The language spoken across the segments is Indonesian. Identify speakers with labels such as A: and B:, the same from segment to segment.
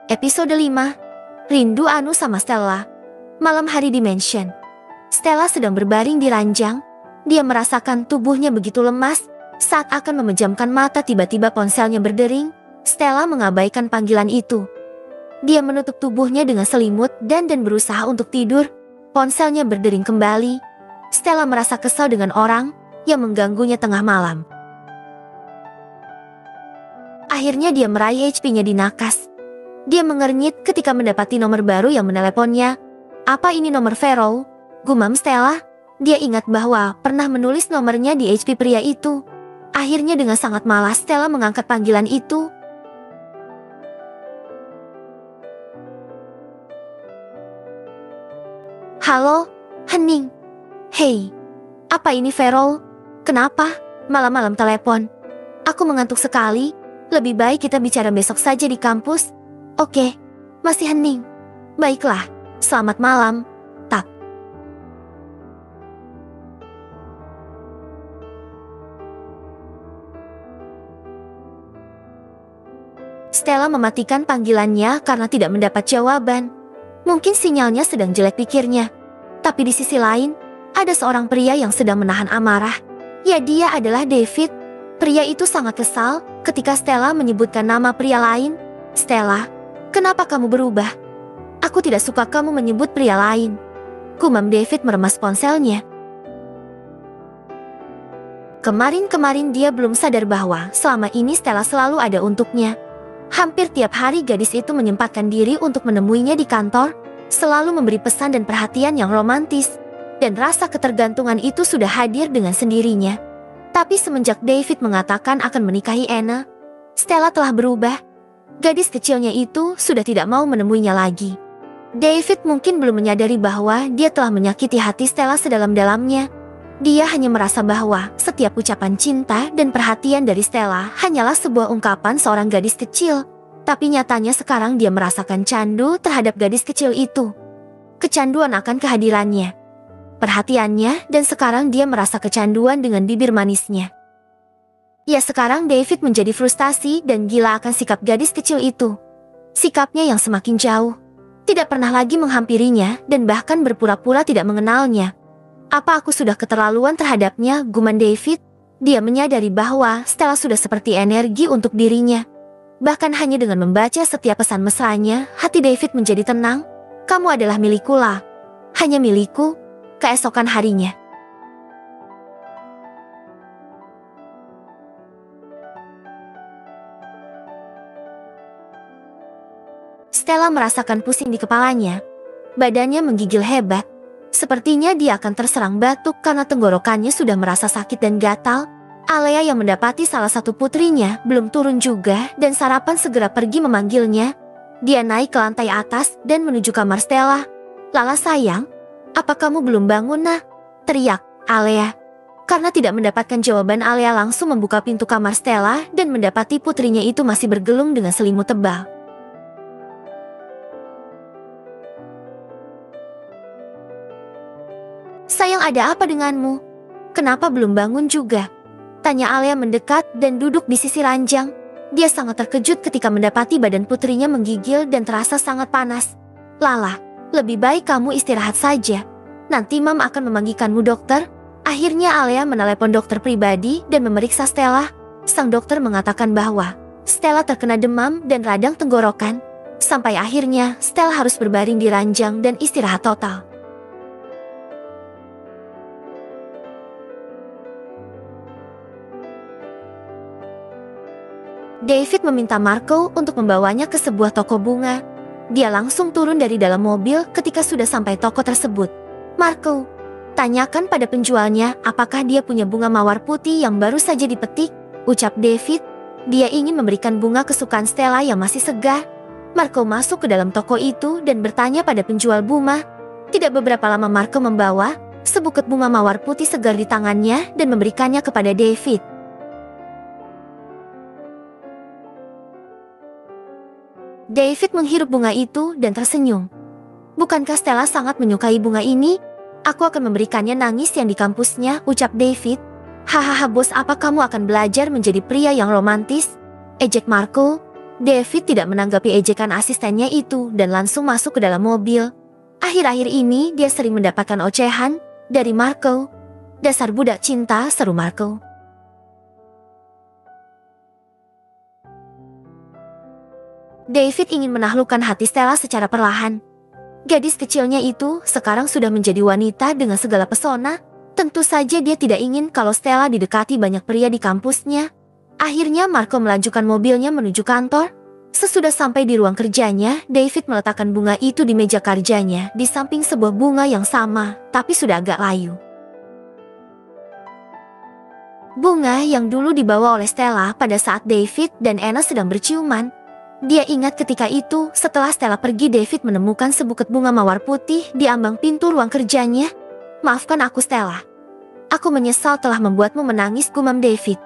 A: Episode 5. Rindu Anu sama Stella. Malam hari di mansion. Stella sedang berbaring di ranjang. Dia merasakan tubuhnya begitu lemas. Saat akan memejamkan mata, tiba-tiba ponselnya berdering. Stella mengabaikan panggilan itu. Dia menutup tubuhnya dengan selimut dan berusaha untuk tidur. Ponselnya berdering kembali. Stella merasa kesal dengan orang yang mengganggunya tengah malam. Akhirnya dia meraih HP-nya di nakas. Dia mengernyit ketika mendapati nomor baru yang meneleponnya. Apa ini nomor Vero? Gumam Stella. Dia ingat bahwa pernah menulis nomornya di HP pria itu. Akhirnya dengan sangat malas Stella mengangkat panggilan itu. Halo, Hening. Hei, apa ini Vero? Kenapa malam-malam telepon? Aku mengantuk sekali. Lebih baik kita bicara besok saja di kampus. Oke, masih hening. Baiklah, selamat malam. Tak. Stella mematikan panggilannya karena tidak mendapat jawaban. Mungkin sinyalnya sedang jelek, pikirnya. Tapi di sisi lain, ada seorang pria yang sedang menahan amarah. Ya, dia adalah David. Pria itu sangat kesal ketika Stella menyebutkan nama pria lain. Stella, kenapa kamu berubah? Aku tidak suka kamu menyebut pria lain. Gumam David meremas ponselnya. Kemarin dia belum sadar bahwa selama ini Stella selalu ada untuknya. Hampir tiap hari gadis itu menyempatkan diri untuk menemuinya di kantor, selalu memberi pesan dan perhatian yang romantis. Dan rasa ketergantungan itu sudah hadir dengan sendirinya. Tapi semenjak David mengatakan akan menikahi Anna, Stella telah berubah. Gadis kecilnya itu sudah tidak mau menemuinya lagi. David mungkin belum menyadari bahwa dia telah menyakiti hati Stella sedalam-dalamnya. Dia hanya merasa bahwa setiap ucapan cinta dan perhatian dari Stella hanyalah sebuah ungkapan seorang gadis kecil. Tapi nyatanya sekarang dia merasakan candu terhadap gadis kecil itu. Kecanduan akan kehadirannya, perhatiannya, dan sekarang dia merasa kecanduan dengan bibir manisnya. Ya, sekarang David menjadi frustasi dan gila akan sikap gadis kecil itu. Sikapnya yang semakin jauh. Tidak pernah lagi menghampirinya dan bahkan berpura-pura tidak mengenalnya. Apa aku sudah keterlaluan terhadapnya, gumam David? Dia menyadari bahwa Stella sudah seperti energi untuk dirinya. Bahkan hanya dengan membaca setiap pesan mesranya, hati David menjadi tenang. Kamu adalah milikku lah. Hanya milikku. Keesokan harinya. Stella merasakan pusing di kepalanya. Badannya menggigil hebat. Sepertinya dia akan terserang batuk karena tenggorokannya sudah merasa sakit dan gatal. Alea yang mendapati salah satu putrinya belum turun juga dan sarapan segera pergi memanggilnya. Dia naik ke lantai atas dan menuju kamar Stella. Lala sayang, apa kamu belum bangun nak? Teriak Alea. Karena tidak mendapatkan jawaban, Alea langsung membuka pintu kamar Stella dan mendapati putrinya itu masih bergelung dengan selimut tebal. Sayang, ada apa denganmu? Kenapa belum bangun juga? Tanya Alea mendekat dan duduk di sisi ranjang. Dia sangat terkejut ketika mendapati badan putrinya menggigil dan terasa sangat panas. Lala, lebih baik kamu istirahat saja. Nanti Mam akan memanggilkanmu dokter. Akhirnya Alea menelepon dokter pribadi dan memeriksa Stella. Sang dokter mengatakan bahwa Stella terkena demam dan radang tenggorokan. Sampai akhirnya Stella harus berbaring di ranjang dan istirahat total. David meminta Marco untuk membawanya ke sebuah toko bunga. Dia langsung turun dari dalam mobil ketika sudah sampai toko tersebut. Marco, tanyakan pada penjualnya apakah dia punya bunga mawar putih yang baru saja dipetik, ucap David. Dia ingin memberikan bunga kesukaan Stella yang masih segar. Marco masuk ke dalam toko itu dan bertanya pada penjual bunga. Tidak beberapa lama Marco membawa sebuket bunga mawar putih segar di tangannya dan memberikannya kepada David. David menghirup bunga itu dan tersenyum. Bukankah Stella sangat menyukai bunga ini? Aku akan memberikannya nangis yang di kampusnya, ucap David. Hahaha bos, apa kamu akan belajar menjadi pria yang romantis? Ejek Marco. David tidak menanggapi ejekan asistennya itu dan langsung masuk ke dalam mobil. Akhir-akhir ini dia sering mendapatkan ocehan dari Marco. Dasar budak cinta, seru Marco. David ingin menaklukkan hati Stella secara perlahan. Gadis kecilnya itu sekarang sudah menjadi wanita dengan segala pesona. Tentu saja dia tidak ingin kalau Stella didekati banyak pria di kampusnya. Akhirnya Marco melanjutkan mobilnya menuju kantor. Sesudah sampai di ruang kerjanya, David meletakkan bunga itu di meja kerjanya di samping sebuah bunga yang sama, tapi sudah agak layu. Bunga yang dulu dibawa oleh Stella pada saat David dan Anna sedang berciuman. Dia ingat ketika itu, setelah Stella pergi, David menemukan sebuket bunga mawar putih di ambang pintu ruang kerjanya. Maafkan aku Stella. Aku menyesal telah membuatmu menangis, gumam David.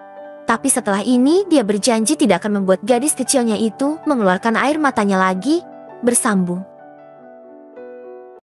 A: Tapi setelah ini dia berjanji tidak akan membuat gadis kecilnya itu mengeluarkan air matanya lagi. Bersambung.